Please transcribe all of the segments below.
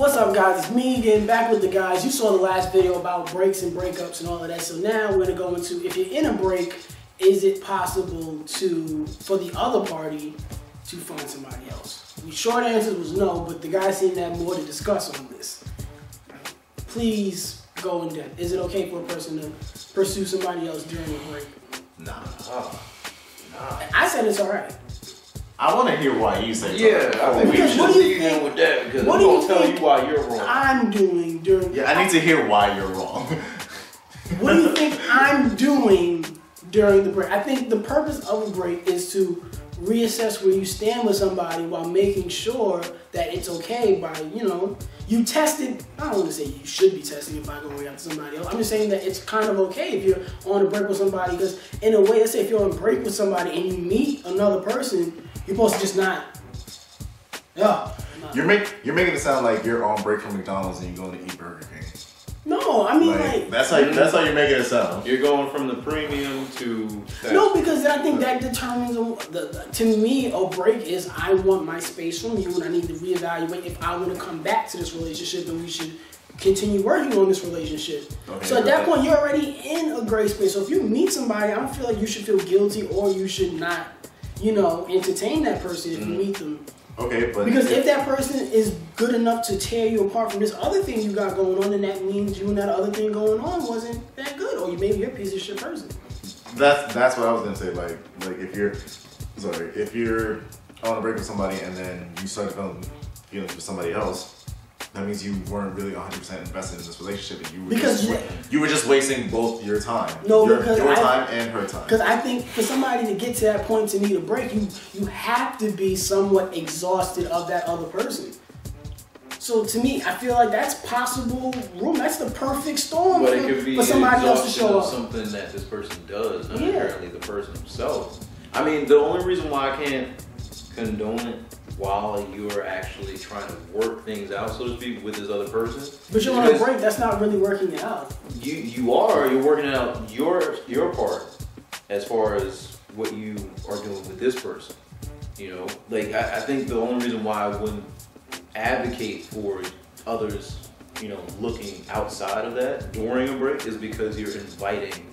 What's up, guys? It's me getting back with the guys. You saw the last video about breaks and breakups and all of that. So now we're gonna go into, if you're in a break, is it possible for the other party to find somebody else? The short answer was no, but the guys seem to have more to discuss on this. Please go in depth. Is it okay for a person to pursue somebody else during a break? Nah. I said it's alright. I want to hear why you say yeah, I think we should leave in with that because what I'm do you going to tell think you why you're wrong. I'm doing during... Yeah, I need to hear why you're wrong. What do you think I'm doing during the break? I think the purpose of a break is to reassess where you stand with somebody while making sure that it's okay by, you tested. I don't want to say you should be testing if I go out to somebody else. I'm just saying that it's kind of okay if you're on a break with somebody, because in a way, let's say if you're on a break with somebody and you meet another person, you're supposed to just not. You're making it sound like you're on break from McDonald's and you're going to eat Burger King. No, I mean like that's how you're making it sound. You're going from the premium to no, because I think that determines to me a break is I want my space from you and I need to reevaluate if I want to come back to this relationship and we should continue working on this relationship. Okay, so at that point you're already in a gray space. So if you meet somebody, I don't feel like you should feel guilty or you should not, entertain that person if you meet them. Okay, but because if that person is good enough to tear you apart from this other thing you got going on, then that means you and that other thing going on wasn't that good, or maybe you're a piece of shit person. That's what I was gonna say. Like if you're on a break with somebody and then you start developing feelings for somebody else, that means you weren't really 100% invested in this relationship, and you were just wasting both your time. No, your because time and her time. Because I think for somebody to get to that point to need a break, you have to be somewhat exhausted of that other person. So to me, I feel like that's possible room. That's the perfect storm for somebody else to show up. Something that this person does, not apparently the person himself. I mean, the only reason why I can't condone it while you're actually trying to work things out, so to speak, with this other person. But you're on a break, that's not really working it out. You're working out your part as far as what you are doing with this person. I think the only reason why I wouldn't advocate for others, looking outside of that during a break is because you're inviting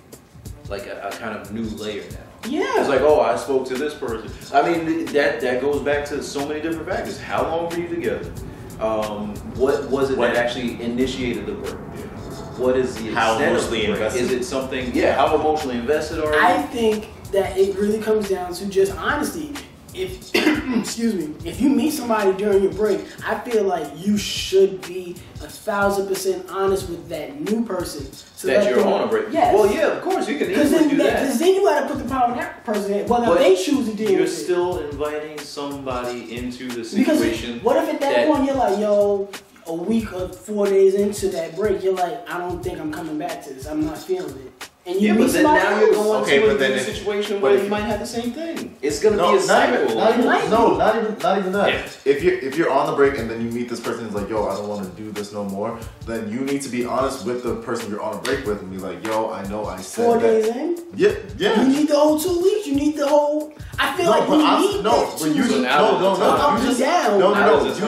like a kind of new layer now. Yeah. It's like, oh, I spoke to this person. I mean, that goes back to so many different factors. How long were you together? What was it that actually initiated the break? What is the extent of the break? Is it something, how emotionally invested are you? I think that it really comes down to just honesty. If excuse me, if you meet somebody during your break, I feel like you should be 1,000% honest with that new person. So that you're on a break. Yes. Well, yeah, of course you can easily do that. Because then you got to put the power in that person in. Well, now they choose to deal with it. You're still inviting somebody into the situation. Because what if at that point you're like, yo, a week or 4 days into that break, you're like, I don't think I'm coming back to this. I'm not feeling it. And you but then now you're going to a situation where you might have the same thing. It's going to be a cycle. Not even that. Yeah. If you're on the break and then you meet this person who's like, yo, I don't want to do this no more, then you need to be honest with the person you're on a break with and be like, yo, I know I said 4 days in? Yeah. You need the whole 2 weeks. You need the whole. I feel like you need that 2 weeks. You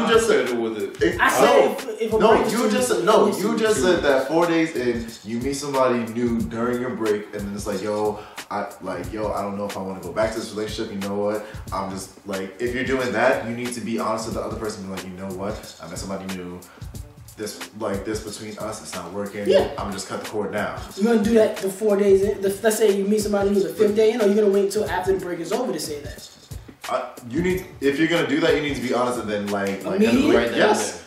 just said with it. I said if a break you just said that 4 days in, you meet somebody new during your break, and then it's like, I don't know if I want to go back to this relationship. You know what? I'm just like, if you're doing that, you need to be honest with the other person. Be like, you know what? I met somebody new. This between us, it's not working. Yeah. I'm gonna just cut the cord now. You're gonna do that the 4 days in. Let's say you meet somebody new the 5th day in, or you're gonna wait until after the break is over to say that. If you're gonna do that, you need to be honest and then like right there. Yes.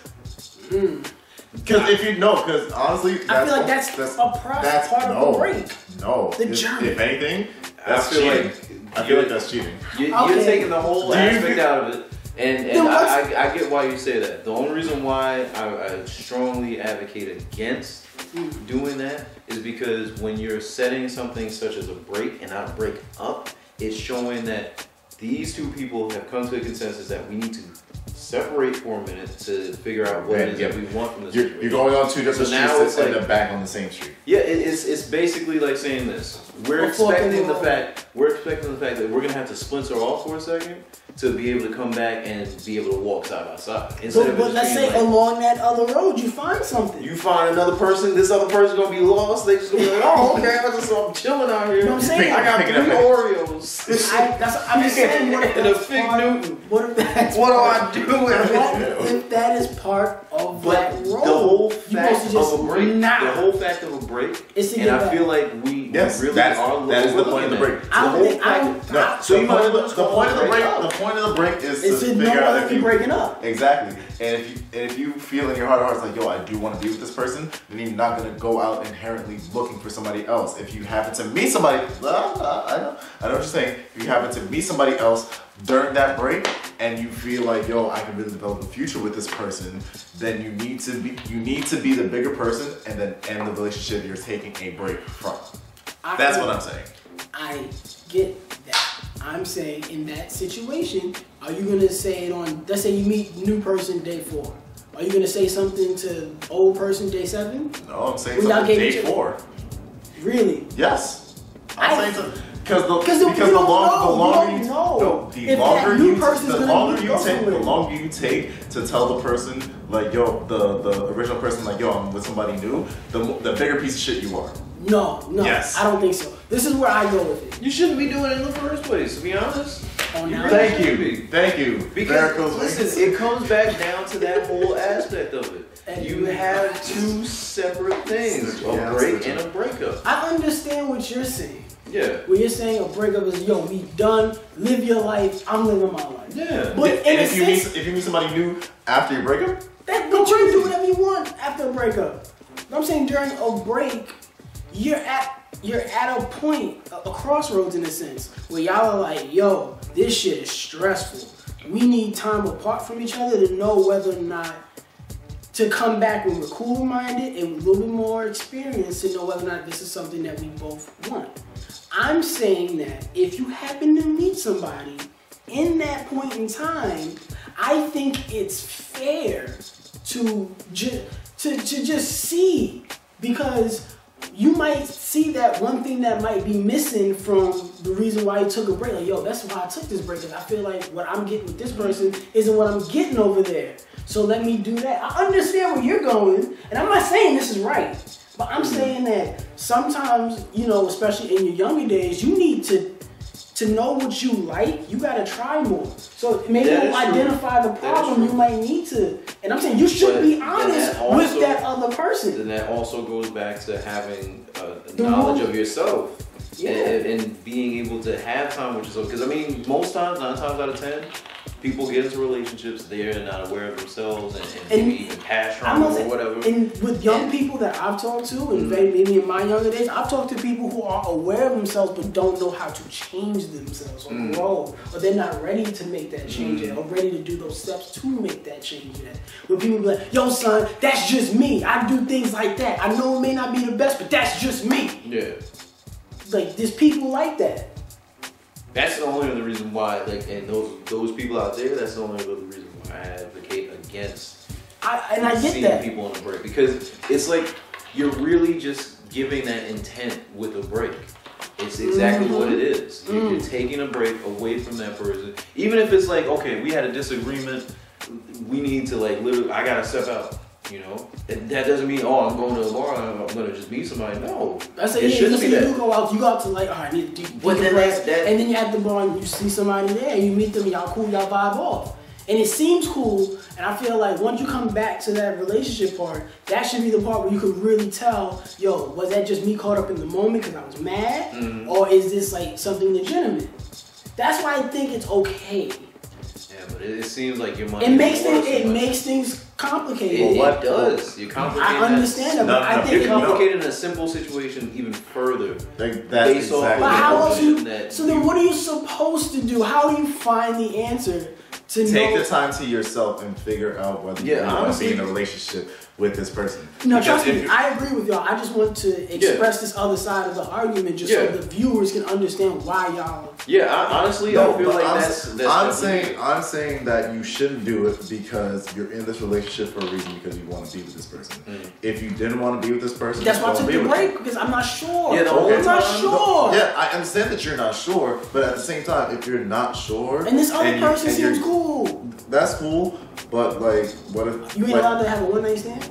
Because honestly, I feel like that's part of the break. No, the journey. If anything, that's cheating. I feel like that's cheating. You're taking the whole aspect out of it. And I get why you say that. The only reason why I strongly advocate against doing that is because when you're setting something such as a break and not a break up, it's showing that these two people have come to a consensus that we need to separate for a minute to figure out what it is that we want from this situation. You're going on 2 different So now streets it's and like- then back on the same street. Yeah, it's basically like saying this. We're expecting the fact that we're gonna have to splinter off for a second to be able to come back and be able to walk side by side. Instead of But just let's being say like, along that other road, you find something. you find another person, this other person's gonna be lost. They just gonna be like, oh, okay, I'm chilling out here. You know what I'm saying? I got 3 Oreos. I'm just saying, what if And a that's Fig part, Newton. what if that's What do part- I do with it? if that is part of But that the road, whole you're fact supposed to just of a break, not. the whole fact of a break, Is to and get I back. feel like we Yes, really that is the are point of the looking break. at it. I The don't whole think- I don't- fact. No, So you might as well the just call point it of the break. break The up. point of the break is It's to to know figure out whether if you're you breaking up. exactly, and if you feel in your heart of hearts like, yo, I do want to be with this person, then you're not gonna go out inherently looking for somebody else. If you happen to meet somebody, I know what you're saying. If you happen to meet somebody else during that break, and you feel like, yo, I can really develop a future with this person, then you need to be the bigger person, and then end the relationship you're taking a break from. That's what I'm saying. I get that. I'm saying in that situation, are you gonna say it on? Let's say you meet new person day 4. Are you gonna say something to old person day 7? No, I'm saying Well, y'all something gave day each- 4. Yes. Because I'm saying something. Because the you don't longer know. you No, the if longer that new you person's the gonna longer be you going take with the it. longer you take to tell the person like, yo, the original person like, yo, I'm with somebody new, the bigger piece of shit you are. No, Yes. I don't think so. This is where I go with it. You shouldn't be doing it in the first place, to be honest. Oh, now Thank shouldn't you. be. Thank you. Because Miracles. listen, it comes back down to that whole aspect of it. And You have 2 separate things: a Yeah, break and a breakup. I understand what you're saying. Yeah. When you're saying a breakup is, yo, we done, live your life, I'm living my life. Yeah. But in and a if you sense, meet somebody new after your breakup, but you can do whatever you want after a breakup. I'm saying during a break, you're at a point, a crossroads in a sense, where y'all are like, yo, this shit is stressful. We need time apart from each other to know whether or not to come back when we're cool-minded and with a little bit more experience to know whether or not this is something that we both want. I'm saying that if you happen to meet somebody in that point in time, I think it's fair to just see, because you might see that one thing that might be missing from the reason why you took a break. Like, yo, that's why I took this break, because I feel like what I'm getting with this person isn't what I'm getting over there. So let me do that. I understand where you're going, and I'm not saying this is right, but I'm saying that sometimes, you know, especially in your younger days, you need to know what you like. You gotta try more. So maybe That you is true. identify the That is problem true. you might need to. And I'm saying you should But be then honest that also- with that other person. Then that also goes back to having The knowledge more- of yourself. Yeah. And being able to have time with yourself. Because I mean, most times, 9 times out of 10, people get into relationships, they're not aware of themselves and maybe even past I'm trauma gonna or say, whatever. and with young people that I've talked to, and maybe in my younger days, I've talked to people who are aware of themselves but don't know how to change themselves or grow, or they're not ready to make that change yet, or ready to do those steps to make that change yet. When people be like, yo son, that's just me. I do things like that. I know it may not be the best, but that's just me. Yeah. Like, there's people like that. That's the only other reason why, like, and those people out there, that's the only other reason why I advocate against I get seeing that. people on a break. Because it's like, you're really just giving that intent with a break. It's exactly what it is. You're taking a break away from that person. Even if it's like, okay, we had a disagreement, we need to, like, literally, I gotta step out. You know, and that doesn't mean, oh, I'm going to a bar and I'm going to just meet somebody. No, That's it it. shouldn't be that. You go out to like, all right, I need to But then decompress. that- And then you're at the bar and you see somebody there and you meet them and y'all cool, y'all vibe off. And it seems cool, and I feel like once you come back to that relationship part, that should be the part where you could really tell, yo, was that just me caught up in the moment because I was mad? Or is this like something legitimate? That's why I think it's okay. Yeah, but it seems like your money. It makes things complicated. It does. You're complicating. I understand that, No, but no, I no. think You're it complicating a simple situation even further. like, that's Based off exactly. But how else That you? So then, what are you supposed to do? How do you find the answer to Take know? the time to yourself and figure out whether you Yeah, want to honestly- be in a relationship with this person. No, Because trust me, I agree with y'all. I just want to express this other side of the argument just so the viewers can understand why y'all. Yeah, honestly, I feel like that's I'm saying that you shouldn't do it because you're in this relationship for a reason because you want to be with this person. If you didn't want to be with this person, that's why I took the break because I'm not sure. Yeah, I'm not sure. Yeah, I understand that you're not sure, but at the same time, if you're not sure, and this other person seems cool, that's cool. But like, what if you ain't allowed to have a one night stand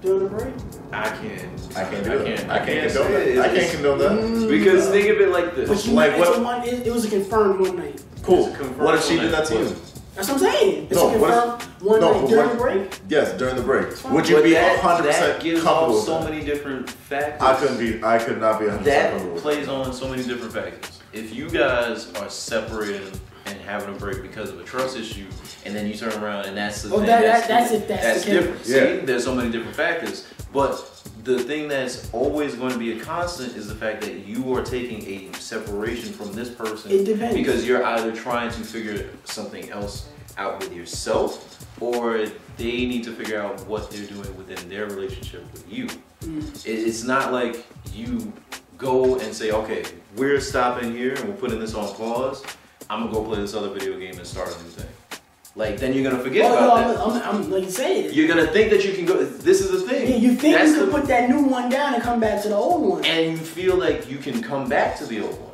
during the break? I can't do that. I can't condone that. Because think of it like this. But like what? It was a confirmed one night. Cool. What if she did that to you? That's what I'm saying. It's a confirmed one night during the break. Yes, during the break. Would you be 100% comfortable with so that? many different factors. I could not be 100% comfortable with that. That plays on so many different factors. If you guys are separating and having a break because of a trust issue, and then you turn around and that's the thing. That's different. See, there's so many different factors. But the thing that's always going to be a constant is the fact that you are taking a separation from this person. It depends. Because you're either trying to figure something else out with yourself, or they need to figure out what they're doing within their relationship with you. It's not like you go and say, okay, we're stopping here and we're putting this on pause. I'm gonna go play this other video game and start a new thing. Like, then you're gonna forget about that. I'm like you said. You're gonna think that you can go. This is the thing. Yeah, you think you can put that new one down and come back to the old one, and you feel like you can come back to the old one.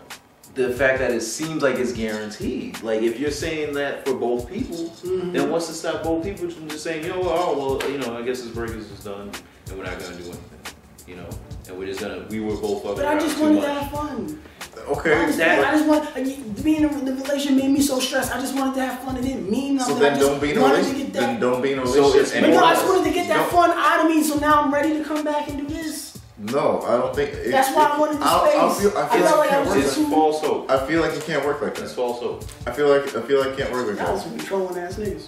The fact that it seems like it's guaranteed. Like, if you're saying that for both people, then what's to stop both people from just saying, I guess this break is just done, and we're not gonna do anything, and we were both fucking. But I just wanted to have fun. Okay. I just want being in the relationship made me so stressed. I just wanted to have fun. It didn't mean nothing. So then don't be in a relationship. Then don't be in a relationship. But no, I just wanted to get that fun out of me. So now I'm ready to come back and do this. No, I don't think. That's why I wanted the space. I felt like I was too false hope. I feel like it can't work like that. It's false hope. I feel like it can't work like that. That was some trolling ass niggas.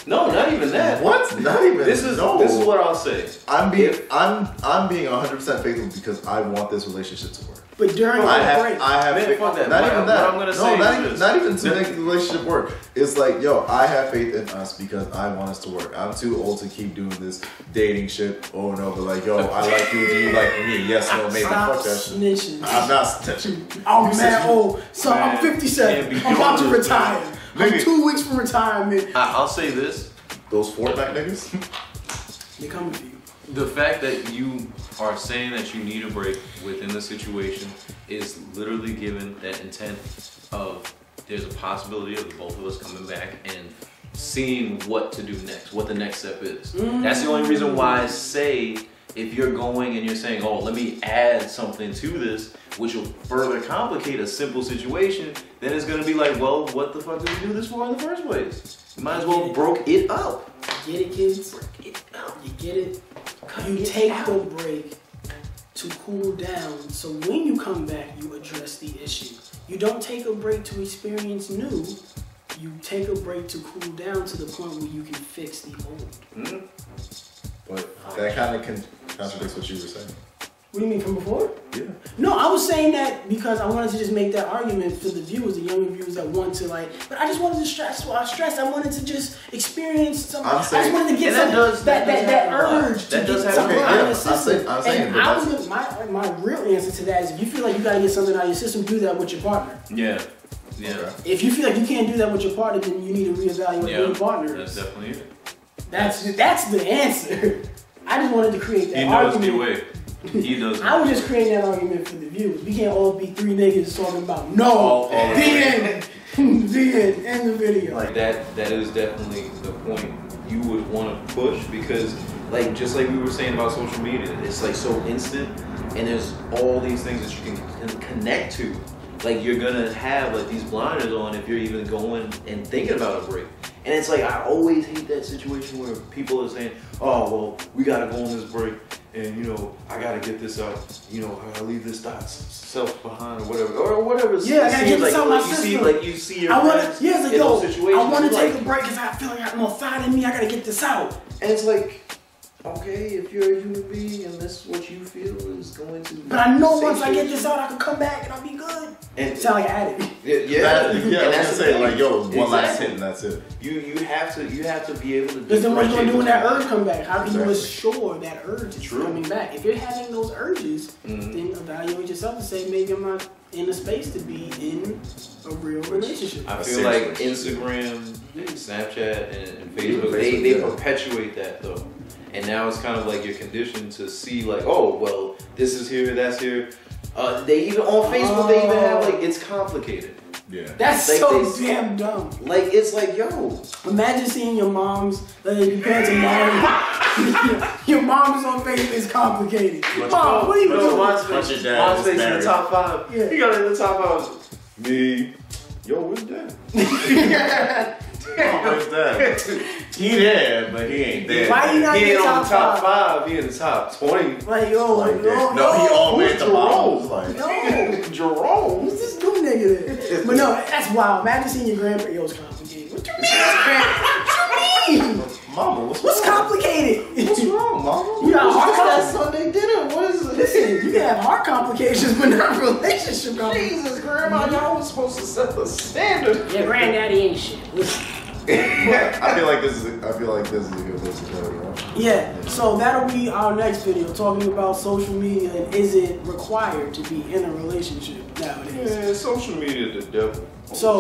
No, not even that. What? Not even. This is what I'll say. I'm being 100% faithful because I want this relationship to work. But during the break, fuck that. Not even that. What I'm gonna say not even to make the relationship work. It's like, I have faith in us because I want us to work. I'm too old to keep doing this dating shit over and over. Like, I like you. Do you like me? Yes, no, maybe. Fuck that shit. I'm not snitching. Oh man, so I'm 57. I'm about to retire. I'm 2 weeks from retirement. I'll say this. Those Fortnite niggas? They coming for you. The fact that you are saying that you need a break within the situation is literally given that intent of there's a possibility of both of us coming back and seeing what to do next, what the next step is. That's the only reason why I say if you're going and you're saying, oh, let me add something to this, which will further complicate a simple situation, then it's going to be like, well, what the fuck did we do this for in the first place? You might as well broke it up. Get it, kids? Break it up. You get it? You take the break to cool down, so when you come back, you address the issue. You don't take a break to experience new. You take a break to cool down to the point where you can fix the old. But that kind of contradicts what you were saying. What do you mean, from before? Yeah. No, I was saying that because I wanted to just make that argument for the viewers, the younger viewers that want to but I just wanted to stress. I wanted to just experience something. I just wanted to get something, that urge to get something out of the system. My real answer to that is if you feel like you gotta get something out of your system, do that with your partner. Yeah. Okay. If you feel like you can't do that with your partner, then you need to reevaluate who your partner is. That's definitely it. That's the answer. I just wanted to create that argument. He knows the way. He does. I was just creating that argument for the viewers. We can't all be three niggas talking about the end, end the video. Like that is definitely the point you would want to push because, just like we were saying about social media, it's so instant, and there's all these things that you can connect to. You're gonna have these blinders on if you're even going and thinking about a break. And it's I always hate that situation where people are saying, oh, well, we gotta go on this break and, I gotta get this out, I gotta leave this self behind or whatever. Yeah, I gotta get this out of my system. You see your friends in those situations. I wanna take a break because I feel like I have more fire in me, I gotta get this out. And it's okay, if you're a human being and that's what you feel is going to. But I know once I get this out, I can come back and I'll be good. And sound like an addict. Yeah, and I was that's gonna say like, yo, one last Exactly. hit and that's it. You have to be able to. Because then what you gonna do when that differentiate urge come back? How can you Exactly. assure that urge is True. coming back? If you're having those urges, Mhm. then evaluate yourself and say maybe I'm not in the space to be in a real relationship. I A feel like serious Instagram, and Snapchat, and Facebook, Facebook, they yeah. perpetuate that though. And now it's kind of like you're conditioned to see like, oh, well, this is here, that's here. They even, on Facebook, they even have like, it's complicated. Yeah. That's Like so they- damn dumb. Like, it's like, yo. Imagine seeing your mom's, like your parents are married. Your mom is on Facebook, it's complicated. Mom, what are you doing? What's your dad is MySpace in married. the top 5. Yeah. He got in the top 5. Me. Yo, where's dad? Oh, where's that? He there, but he ain't there. Why you not He in ain't the on the top top 5. He in the top 20. Like, yo, Like no, that. No, he all made the bottom. Like, No, Jerome. who's this new nigga there? But no, that's wild. Imagine seeing your grandparents. Yo, it's complicated. What you mean? What you mean? Mama, What's complicated? What's wrong, Mama? You got heart That complications. Sunday dinner. What is it? Listen, you can have heart complications, but not relationship complications. Jesus, Grandma, y'all was supposed to set the standard. Your granddaddy ain't shit. I feel like this is a good place to go, bro. Yeah, so that'll be our next video, talking about social media and is it required to be in a relationship nowadays. Yeah, social media the devil. So,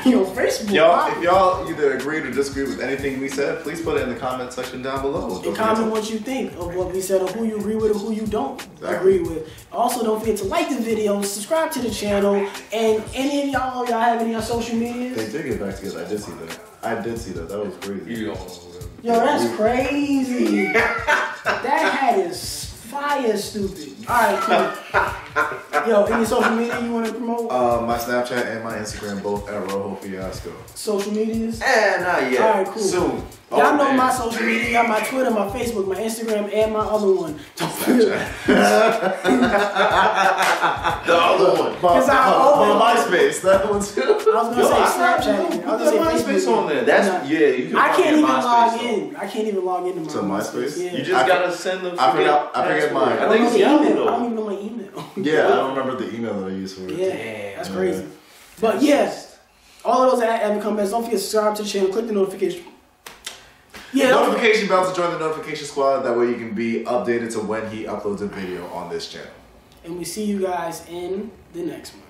yo, Facebook. If y'all either agreed or disagreed with anything we said, please put it in the comment section down below. Don't and forget comment to- what you think of what we said, or who you agree with, or who you don't Exactly. agree with. Also, don't forget to like the video, subscribe to the channel, and any of y'all have any on social media? They did get back together. I did see that. That was crazy. You don't know. Yo, that's crazy. That hat is fire stupid. Alright, cool. Yo, any social media you want to promote? My Snapchat and my Instagram both at Rojo Fiasco. Social medias? Not yet. Alright, cool. Soon. Y'all know my social media, y'all my Twitter, my Facebook, my Instagram, and my other one. Don't forget. The other one. Because I always- my MySpace, that one too. I was gonna say Snapchat. I was gonna say MySpace Facebook. on there. That's Nah. yeah. You can I probably can't get even MySpace, log though. in. I can't even log into my To MySpace? Yeah. You just gotta send them. I forget password. mine. I think it's I don't Yahoo know the email. I don't though. even know my email. Yeah, I don't remember the email that I used for it. Yeah, Damn. that's crazy. But yes, all of those at Combest. Don't forget to subscribe to the channel. Click the notification. Yeah, don't forget- Notification bell to join the notification squad. That way you can be updated to when he uploads a video on this channel. and we see you guys in the next one.